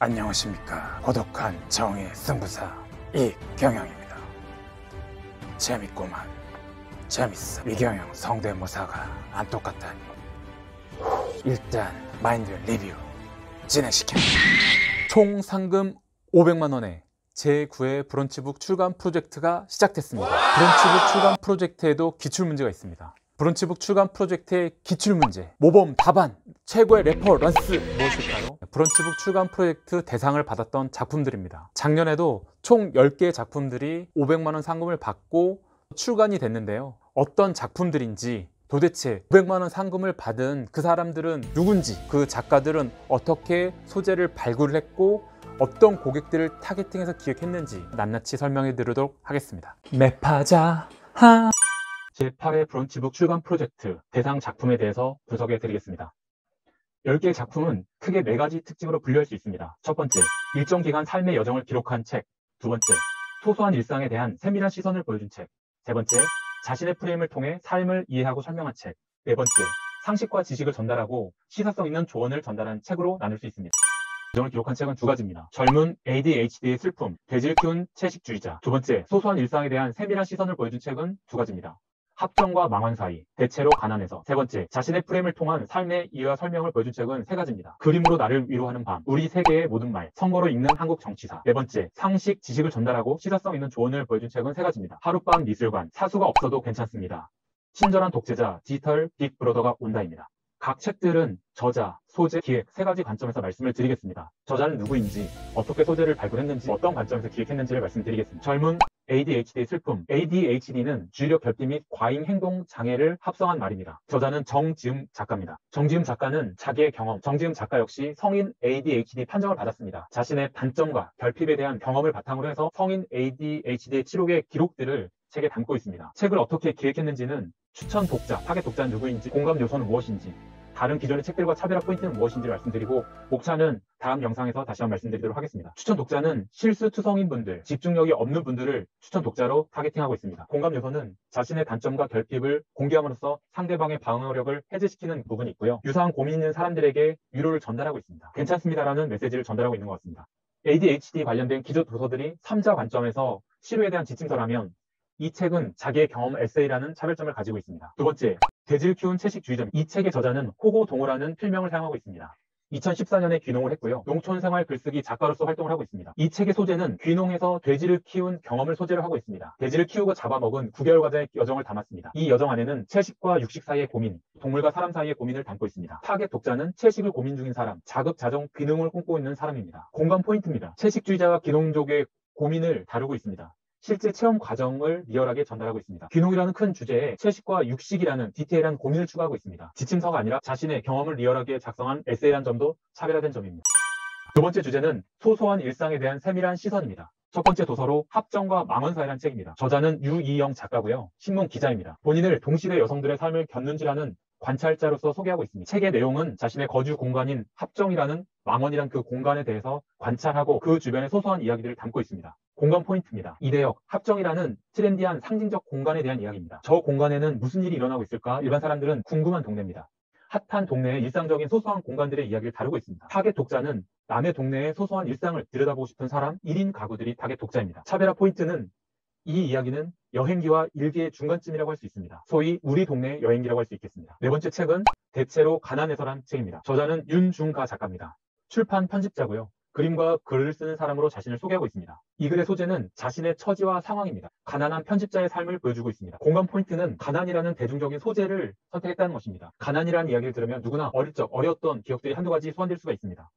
안녕하십니까. 고독한 정의 승부사 이경영입니다. 재밌구만. 재밌어. 이경영 성대모사가 안 똑같다니. 일단 마인드 리뷰 진행시켜. 총 상금 500만원에 제9회 브런치북 출간 프로젝트가 시작됐습니다. 브런치북 출간 프로젝트에도 기출문제가 있습니다. 브런치북 출간 프로젝트의 기출문제, 모범 답안, 최고의 레퍼런스 무엇일까요? 브런치북 출간 프로젝트 대상을 받았던 작품들입니다. 작년에도 총 10개의 작품들이 500만원 상금을 받고 출간이 됐는데요. 어떤 작품들인지, 도대체 500만원 상금을 받은 그 사람들은 누군지, 그 작가들은 어떻게 소재를 발굴을 했고 어떤 고객들을 타겟팅해서 기획했는지 낱낱이 설명해 드리도록 하겠습니다. 매파자 하 제8회 브런치북 출간 프로젝트 대상 작품에 대해서 분석해 드리겠습니다. 10개의 작품은 크게 4가지 특징으로 분류할 수 있습니다. 첫 번째, 일정 기간 삶의 여정을 기록한 책. 두 번째, 소소한 일상에 대한 세밀한 시선을 보여준 책. 세 번째, 자신의 프레임을 통해 삶을 이해하고 설명한 책. 네 번째, 상식과 지식을 전달하고 시사성 있는 조언을 전달한 책으로 나눌 수 있습니다. 여정을 기록한 책은 2가지입니다. 젊은 ADHD의 슬픔, 돼지를 키운 채식주의자. 두 번째, 소소한 일상에 대한 세밀한 시선을 보여준 책은 2가지입니다. 합정과 망언 사이, 대체로 가난해서. 세 번째, 자신의 프레임을 통한 삶의 이해와 설명을 보여준 책은 3가지입니다. 그림으로 나를 위로하는 밤, 우리 세계의 모든 말, 선거로 읽는 한국 정치사. 네 번째, 상식, 지식을 전달하고 시사성 있는 조언을 보여준 책은 3가지입니다. 하룻밤 미술관, 사수가 없어도 괜찮습니다. 친절한 독재자, 디지털 빅브러더가 온다입니다. 각 책들은 저자, 소재, 기획 3가지 관점에서 말씀을 드리겠습니다. 저자는 누구인지, 어떻게 소재를 발굴했는지, 어떤 관점에서 기획했는지를 말씀드리겠습니다. 젊은 ADHD의 슬픔. ADHD는 주의력 결핍 및 과잉 행동 장애를 합성한 말입니다. 저자는 정지음 작가입니다. 정지음 작가는 자기의 경험, 정지음 작가 역시 성인 ADHD 판정을 받았습니다. 자신의 단점과 결핍에 대한 경험을 바탕으로 해서 성인 ADHD의 치료의 기록들을 책에 담고 있습니다. 책을 어떻게 기획했는지는 추천 독자, 타겟 독자는 누구인지, 공감 요소는 무엇인지, 다른 기존의 책들과 차별화 포인트는 무엇인지 말씀드리고, 목차는 다음 영상에서 다시 한번 말씀드리도록 하겠습니다. 추천 독자는 실수투성인 분들, 집중력이 없는 분들을 추천 독자로 타겟팅하고 있습니다. 공감 요소는 자신의 단점과 결핍을 공개함으로써 상대방의 방어력을 해제시키는 부분이 있고요. 유사한 고민 있는 사람들에게 위로를 전달하고 있습니다. 괜찮습니다라는 메시지를 전달하고 있는 것 같습니다. ADHD 관련된 기조 도서들이 3자 관점에서 치료에 대한 지침서라면 이 책은 자기의 경험 에세이라는 차별점을 가지고 있습니다. 두 번째, 돼지를 키운 채식주의자. 이 책의 저자는 호고 동호라는 필명을 사용하고 있습니다. 2014년에 귀농을 했고요. 농촌생활 글쓰기 작가로서 활동을 하고 있습니다. 이 책의 소재는 귀농에서 돼지를 키운 경험을 소재로 하고 있습니다. 돼지를 키우고 잡아먹은 9개월간의 여정을 담았습니다. 이 여정 안에는 채식과 육식 사이의 고민, 동물과 사람 사이의 고민을 담고 있습니다. 타겟 독자는 채식을 고민 중인 사람, 자급자정 귀농을 꿈꾸고 있는 사람입니다. 공감 포인트입니다. 채식주의자와 귀농족의 고민을 다루고 있습니다. 실제 체험 과정을 리얼하게 전달하고 있습니다. 귀농이라는 큰 주제에 채식과 육식이라는 디테일한 고민을 추구하고 있습니다. 지침서가 아니라 자신의 경험을 리얼하게 작성한 에세이란 점도 차별화된 점입니다. 두 번째 주제는 소소한 일상에 대한 세밀한 시선입니다. 첫 번째 도서로 합정과 망언 사이라는 책입니다. 저자는 유이영 작가고요. 신문 기자입니다. 본인을 동시대 여성들의 삶을 견눈질하는 관찰자로서 소개하고 있습니다. 책의 내용은 자신의 거주 공간인 합정이라는 망언이란 그 공간에 대해서 관찰하고 그 주변의 소소한 이야기들을 담고 있습니다. 공간 포인트입니다. 이대역, 합정이라는 트렌디한 상징적 공간에 대한 이야기입니다. 저 공간에는 무슨 일이 일어나고 있을까? 일반 사람들은 궁금한 동네입니다. 핫한 동네의 일상적인 소소한 공간들의 이야기를 다루고 있습니다. 타겟 독자는 남의 동네의 소소한 일상을 들여다보고 싶은 사람, 1인 가구들이 타겟 독자입니다. 차별화 포인트는 이 이야기는 여행기와 일기의 중간쯤이라고 할 수 있습니다. 소위 우리 동네 여행기라고 할 수 있겠습니다. 네 번째 책은 대체로 가난해서란 책입니다. 저자는 윤중가 작가입니다. 출판 편집자고요. 그림과 글을 쓰는 사람으로 자신을 소개하고 있습니다. 이 글의 소재는 자신의 처지와 상황입니다. 가난한 편집자의 삶을 보여주고 있습니다. 공감 포인트는 가난이라는 대중적인 소재를 선택했다는 것입니다. 가난이라는 이야기를 들으면 누구나 어릴 적 어려웠던 기억들이 한두 가지 소환될 수가 있습니다.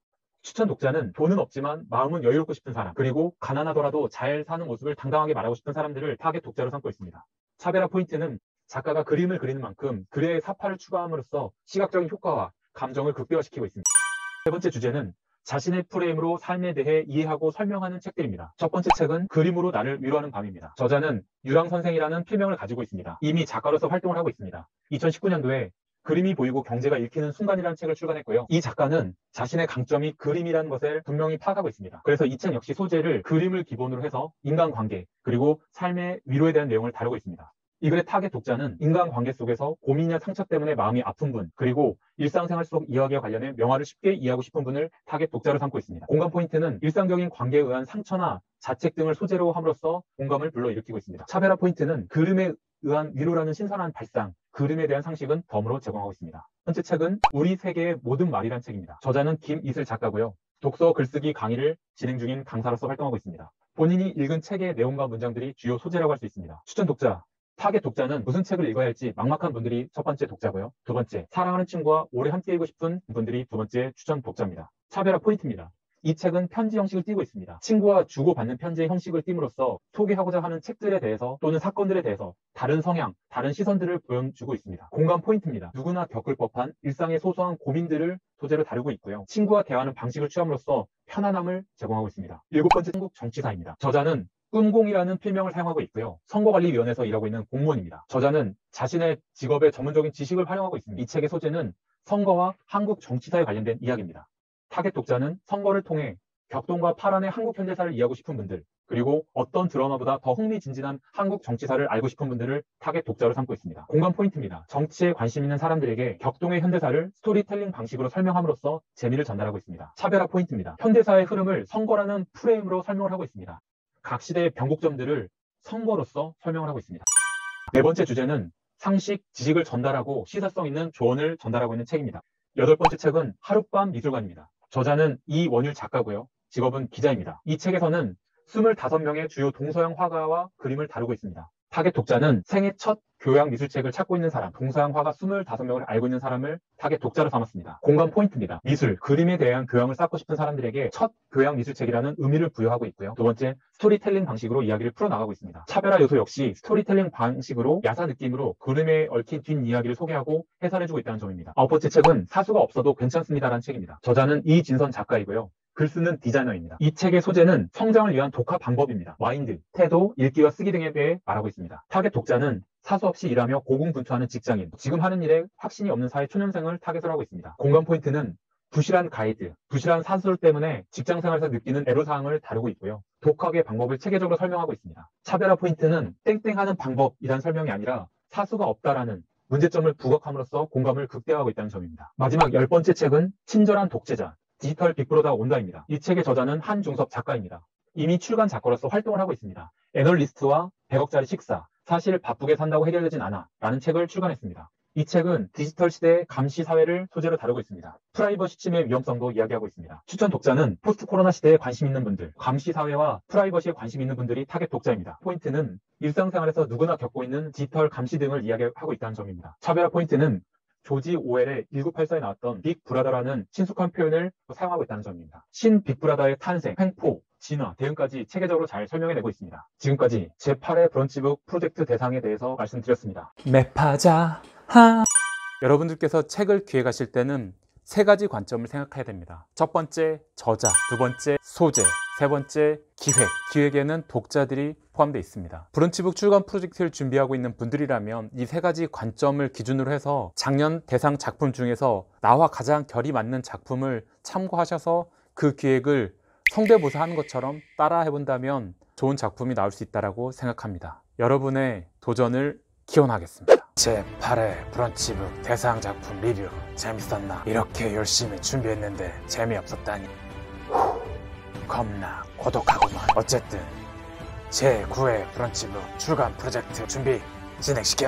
추천 독자는 돈은 없지만 마음은 여유롭고 싶은 사람, 그리고 가난하더라도 잘 사는 모습을 당당하게 말하고 싶은 사람들을 타겟 독자로 삼고 있습니다. 차별화 포인트는 작가가 그림을 그리는 만큼 글의 사파를 추가함으로써 시각적인 효과와 감정을 극대화시키고 있습니다. 세 번째 주제는 자신의 프레임으로 삶에 대해 이해하고 설명하는 책들입니다. 첫 번째 책은 그림으로 나를 위로하는 밤입니다. 저자는 유랑 선생이라는 필명을 가지고 있습니다. 이미 작가로서 활동을 하고 있습니다. 2019년도에 그림이 보이고 경제가 읽히는 순간이라는 책을 출간했고요. 이 작가는 자신의 강점이 그림이라는 것을 분명히 파악하고 있습니다. 그래서 이 책 역시 소재를 그림을 기본으로 해서 인간관계, 그리고 삶의 위로에 대한 내용을 다루고 있습니다. 이 글의 타겟 독자는 인간관계 속에서 고민이나 상처 때문에 마음이 아픈 분, 그리고 일상생활 속 이야기와 관련해 명화를 쉽게 이해하고 싶은 분을 타겟 독자로 삼고 있습니다. 공감 포인트는 일상적인 관계에 의한 상처나 자책 등을 소재로 함으로써 공감을 불러일으키고 있습니다. 차별화 포인트는 그림에 의한 위로라는 신선한 발상, 그림에 대한 상식은 덤으로 제공하고 있습니다. 현재 책은 우리 세계의 모든 말이란 책입니다. 저자는 김이슬 작가고요. 독서 글쓰기 강의를 진행 중인 강사로서 활동하고 있습니다. 본인이 읽은 책의 내용과 문장들이 주요 소재라고 할 수 있습니다. 추천 독자. 타겟 독자는 무슨 책을 읽어야 할지 막막한 분들이 첫 번째 독자고요. 두 번째, 사랑하는 친구와 오래 함께 읽고 싶은 분들이 두 번째 추천 독자입니다. 차별화 포인트입니다. 이 책은 편지 형식을 띠고 있습니다. 친구와 주고받는 편지의 형식을 띠므로써 소개하고자 하는 책들에 대해서 또는 사건들에 대해서 다른 성향, 다른 시선들을 보여주고 있습니다. 공감 포인트입니다. 누구나 겪을 법한 일상의 소소한 고민들을 소재로 다루고 있고요. 친구와 대화하는 방식을 취함으로써 편안함을 제공하고 있습니다. 7번째, 한국 정치사입니다. 저자는 꿈공이라는 필명을 사용하고 있고요. 선거관리위원회에서 일하고 있는 공무원입니다. 저자는 자신의 직업의 전문적인 지식을 활용하고 있습니다. 이 책의 소재는 선거와 한국 정치사에 관련된 이야기입니다. 타겟 독자는 선거를 통해 격동과 파란의 한국 현대사를 이해하고 싶은 분들, 그리고 어떤 드라마보다 더 흥미진진한 한국 정치사를 알고 싶은 분들을 타겟 독자로 삼고 있습니다. 공감 포인트입니다. 정치에 관심 있는 사람들에게 격동의 현대사를 스토리텔링 방식으로 설명함으로써 재미를 전달하고 있습니다. 차별화 포인트입니다. 현대사의 흐름을 선거라는 프레임으로 설명을 하고 있습니다. 각 시대의 변곡점들을 선거로서 설명을 하고 있습니다. 네 번째 주제는 상식, 지식을 전달하고 시사성 있는 조언을 전달하고 있는 책입니다. 8번째 책은 하룻밤 미술관입니다. 저자는 이원율 작가고요. 직업은 기자입니다. 이 책에서는 25명의 주요 동서양 화가와 그림을 다루고 있습니다. 타겟 독자는 생애 첫 교양 미술책을 찾고 있는 사람, 동서양 화가 25명을 알고 있는 사람을 타겟 독자로 삼았습니다. 공감 포인트입니다. 미술, 그림에 대한 교양을 쌓고 싶은 사람들에게 첫 교양 미술책이라는 의미를 부여하고 있고요. 두 번째, 스토리텔링 방식으로 이야기를 풀어나가고 있습니다. 차별화 요소 역시 스토리텔링 방식으로 야사 느낌으로 그림에 얽힌 뒷이야기를 소개하고 해설해주고 있다는 점입니다. 9번째 책은 사수가 없어도 괜찮습니다라는 책입니다. 저자는 이진선 작가이고요. 글 쓰는 디자이너입니다. 이 책의 소재는 성장을 위한 독학 방법입니다. 마인드, 태도, 읽기와 쓰기 등에 대해 말하고 있습니다. 타겟 독자는 사수 없이 일하며 고군분투하는 직장인, 지금 하는 일에 확신이 없는 사회 초년생을 타겟으로 하고 있습니다. 공감 포인트는 부실한 가이드, 부실한 사수들 때문에 직장생활에서 느끼는 애로사항을 다루고 있고요. 독학의 방법을 체계적으로 설명하고 있습니다. 차별화 포인트는 땡땡하는 방법이란 설명이 아니라 사수가 없다라는 문제점을 부각함으로써 공감을 극대화하고 있다는 점입니다. 마지막 10번째 책은 친절한 독재자, 디지털 빅브로더 온다입니다. 이 책의 저자는 한중섭 작가입니다. 이미 출간 작가로서 활동을 하고 있습니다. 애널리스트와 100억짜리 식사, 사실 바쁘게 산다고 해결되진 않아 라는 책을 출간했습니다. 이 책은 디지털 시대의 감시 사회를 소재로 다루고 있습니다. 프라이버시 침해 위험성도 이야기하고 있습니다. 추천 독자는 포스트 코로나 시대에 관심 있는 분들, 감시 사회와 프라이버시에 관심 있는 분들이 타겟 독자입니다. 포인트는 일상생활에서 누구나 겪고 있는 디지털 감시 등을 이야기하고 있다는 점입니다. 차별화 포인트는 조지 오웰의 1984에 나왔던 빅브라더라는 친숙한 표현을 사용하고 있다는 점입니다. 신 빅브라더의 탄생, 횡포, 진화, 대응까지 체계적으로 잘 설명해내고 있습니다. 지금까지 제8회 브런치북 프로젝트 대상에 대해서 말씀드렸습니다. 매파자 여러분들께서 책을 기획하실 때는 3가지 관점을 생각해야 됩니다. 첫 번째, 저자. 두 번째, 소재. 세 번째, 기획. 기획에는 독자들이 포함되어 있습니다. 브런치북 출간 프로젝트를 준비하고 있는 분들이라면 이 3가지 관점을 기준으로 해서 작년 대상 작품 중에서 나와 가장 결이 맞는 작품을 참고하셔서 그 기획을 성대모사하는 것처럼 따라 해본다면 좋은 작품이 나올 수 있다고 생각합니다. 여러분의 도전을 기원하겠습니다. 제8회 브런치북 대상 작품 리뷰 재밌었나? 이렇게 열심히 준비했는데 재미없었다니 겁나 고독하구만. 어쨌든 제9회 브런치북 출간 프로젝트 준비 진행시켜.